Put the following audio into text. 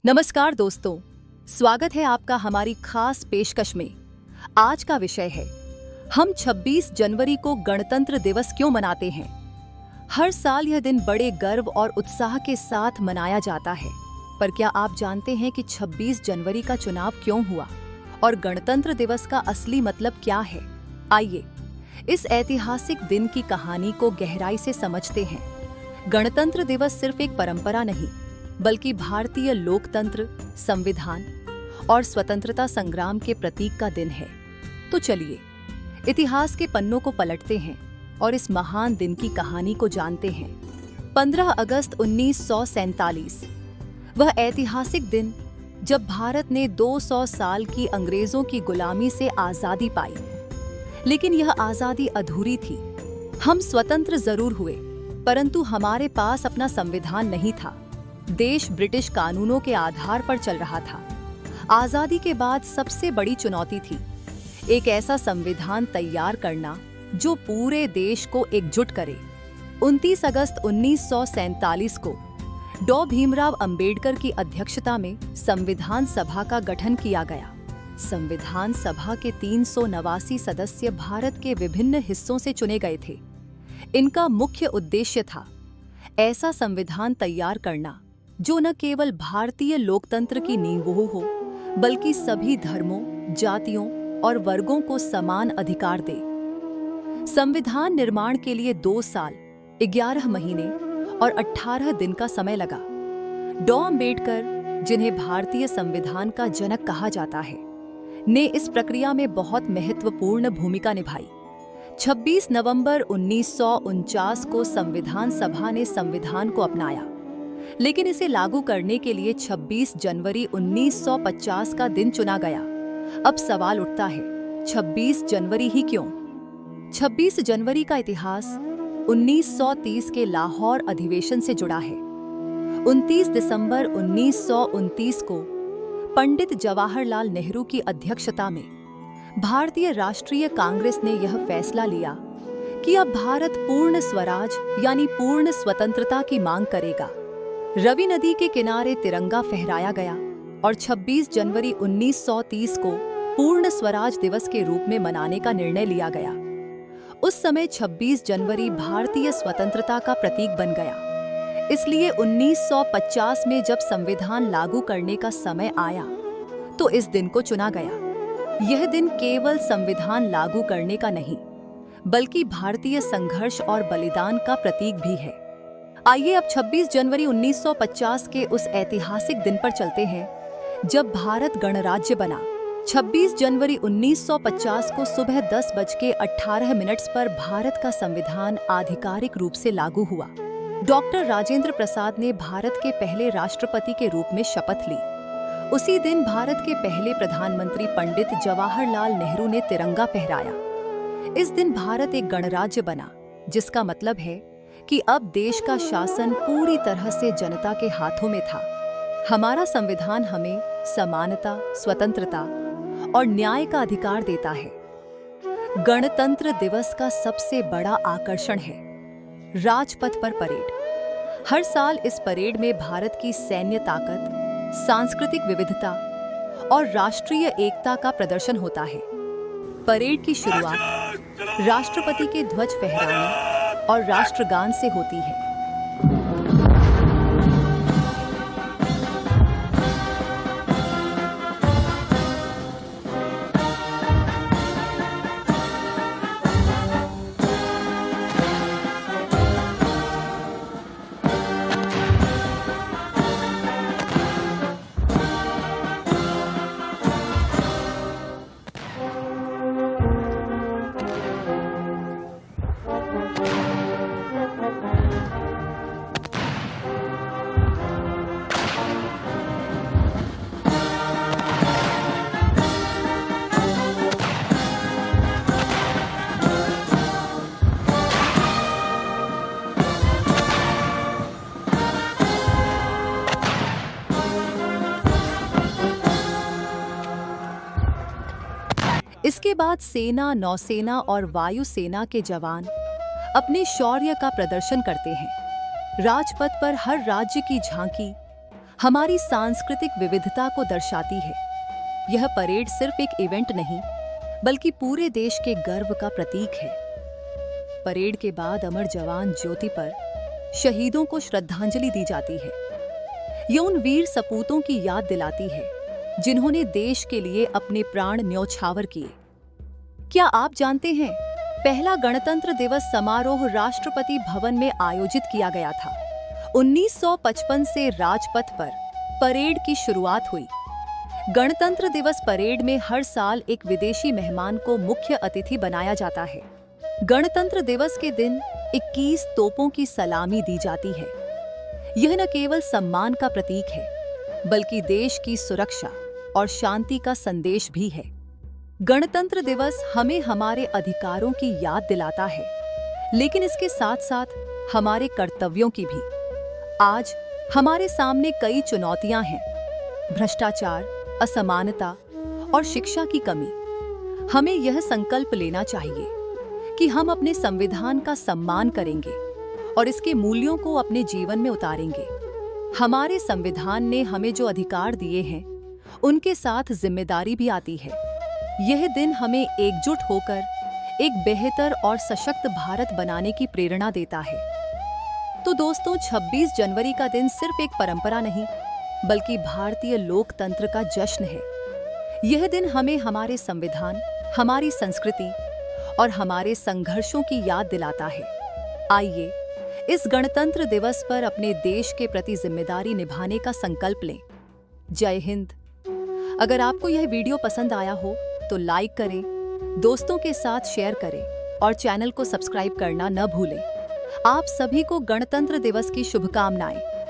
नमस्कार दोस्तों, स्वागत है आपका हमारी खास पेशकश में। आज का विषय है हम 26 जनवरी को गणतंत्र दिवस क्यों मनाते हैं। हर साल यह दिन बड़े गर्व और उत्साह के साथ मनाया जाता है, पर क्या आप जानते हैं कि 26 जनवरी का चुनाव क्यों हुआ और गणतंत्र दिवस का असली मतलब क्या है। आइए इस ऐतिहासिक दिन की कहानी को गहराई से समझते हैं। गणतंत्र दिवस सिर्फ एक परंपरा नहीं, बल्कि भारतीय लोकतंत्र, संविधान और स्वतंत्रता संग्राम के प्रतीक का दिन है। तो चलिए इतिहास के पन्नों को पलटते हैं और इस महान दिन की कहानी को जानते हैं। 15 अगस्त 1947 वह ऐतिहासिक दिन जब भारत ने 200 साल की अंग्रेजों की गुलामी से आजादी पाई। लेकिन यह आजादी अधूरी थी। हम स्वतंत्र जरूर हुए, परंतु हमारे पास अपना संविधान नहीं था। देश ब्रिटिश कानूनों के आधार पर चल रहा था। आजादी के बाद सबसे बड़ी चुनौती थी एक ऐसा संविधान तैयार करना जो पूरे देश को एकजुट करे। 29 अगस्त 1947 को डॉ भीमराव अंबेडकर की अध्यक्षता में संविधान सभा का गठन किया गया। संविधान सभा के 389 सदस्य भारत के विभिन्न हिस्सों से चुने गए थे। इनका मुख्य उद्देश्य था ऐसा संविधान तैयार करना जो न केवल भारतीय लोकतंत्र की नींव हो, बल्कि सभी धर्मों, जातियों और वर्गों को समान अधिकार दे। संविधान निर्माण के लिए 2 साल, 11 महीने और 18 दिन का समय लगा। डॉ अंबेडकर, जिन्हें भारतीय संविधान का जनक कहा जाता है, ने इस प्रक्रिया में बहुत महत्वपूर्ण भूमिका निभाई। 26 नवंबर 1949 को संविधान सभा ने संविधान को अपनाया, लेकिन इसे लागू करने के लिए 26 जनवरी 1950 का दिन चुना गया। अब सवाल उठता है, 26 जनवरी ही क्यों? 26 जनवरी का इतिहास 1930 के लाहौर अधिवेशन से जुड़ा है। 29 दिसंबर 1929 को पंडित जवाहरलाल नेहरू की अध्यक्षता में भारतीय राष्ट्रीय कांग्रेस ने यह फैसला लिया कि अब भारत पूर्ण स्वराज यानी पूर्ण स्वतंत्रता की मांग करेगा। रवि नदी के किनारे तिरंगा फहराया गया और 26 जनवरी 1930 को पूर्ण स्वराज दिवस के रूप में मनाने का निर्णय लिया गया। उस समय 26 जनवरी भारतीय स्वतंत्रता का प्रतीक बन गया। इसलिए 1950 में जब संविधान लागू करने का समय आया तो इस दिन को चुना गया। यह दिन केवल संविधान लागू करने का नहीं, बल्कि भारतीय संघर्ष और बलिदान का प्रतीक भी है। आइए अब 26 जनवरी 1950 के उस ऐतिहासिक दिन पर चलते हैं जब भारत गणराज्य बना। 26 जनवरी 1950 को सुबह 10:18 पर भारत का संविधान आधिकारिक रूप से लागू हुआ। डॉक्टर राजेंद्र प्रसाद ने भारत के पहले राष्ट्रपति के रूप में शपथ ली। उसी दिन भारत के पहले प्रधानमंत्री पंडित जवाहरलाल नेहरू ने तिरंगा फहराया। इस दिन भारत एक गणराज्य बना, जिसका मतलब है कि अब देश का शासन पूरी तरह से जनता के हाथों में था। हमारा संविधान हमें समानता, स्वतंत्रता और न्याय का अधिकार देता है। गणतंत्र दिवस का सबसे बड़ा आकर्षण है राजपथ पर परेड। हर साल इस परेड में भारत की सैन्य ताकत, सांस्कृतिक विविधता और राष्ट्रीय एकता का प्रदर्शन होता है। परेड की शुरुआत राष्ट्रपति के ध्वज फहराने और राष्ट्रगान से होती है। इसके बाद सेना, नौसेना और वायुसेना के जवान अपने शौर्य का प्रदर्शन करते हैं। राजपथ पर हर राज्य की झांकी, हमारी सांस्कृतिक विविधता को दर्शाती है। यह परेड सिर्फ एक इवेंट नहीं, बल्कि पूरे देश के गर्व का प्रतीक है। परेड के बाद अमर जवान ज्योति पर शहीदों को श्रद्धांजलि दी जाती है। ये उन वीर सपूतों की याद दिलाती है जिन्होंने देश के लिए अपने प्राण न्यौछावर किए। क्या आप जानते हैं, पहला गणतंत्र दिवस समारोह राष्ट्रपति भवन में आयोजित किया गया था। 1955 से राजपथ पर परेड की शुरुआत हुई। गणतंत्र दिवस परेड में हर साल एक विदेशी मेहमान को मुख्य अतिथि बनाया जाता है। गणतंत्र दिवस के दिन 21 तोपों की सलामी दी जाती है। यह न केवल सम्मान का प्रतीक है, बल्कि देश की सुरक्षा और शांति का संदेश भी है। गणतंत्र दिवस हमें हमारे अधिकारों की याद दिलाता है, लेकिन इसके साथ साथ हमारे कर्तव्यों की भी। आज हमारे सामने कई चुनौतियां हैं, भ्रष्टाचार, असमानता और शिक्षा की कमी। हमें यह संकल्प लेना चाहिए कि हम अपने संविधान का सम्मान करेंगे और इसके मूल्यों को अपने जीवन में उतारेंगे। हमारे संविधान ने हमें जो अधिकार दिए हैं, उनके साथ जिम्मेदारी भी आती है। यह दिन हमें एकजुट होकर एक बेहतर और सशक्त भारत बनाने की प्रेरणा देता है। तो दोस्तों, 26 जनवरी का दिन सिर्फ एक परंपरा नहीं, बल्कि भारतीय लोकतंत्र का जश्न है। यह दिन हमें हमारे संविधान, हमारी संस्कृति और हमारे संघर्षों की याद दिलाता है। आइए इस गणतंत्र दिवस पर अपने देश के प्रति जिम्मेदारी निभाने का संकल्प लें। जय हिंद। अगर आपको यह वीडियो पसंद आया हो तो लाइक करें, दोस्तों के साथ शेयर करें और चैनल को सब्सक्राइब करना न भूलें। आप सभी को गणतंत्र दिवस की शुभकामनाएं।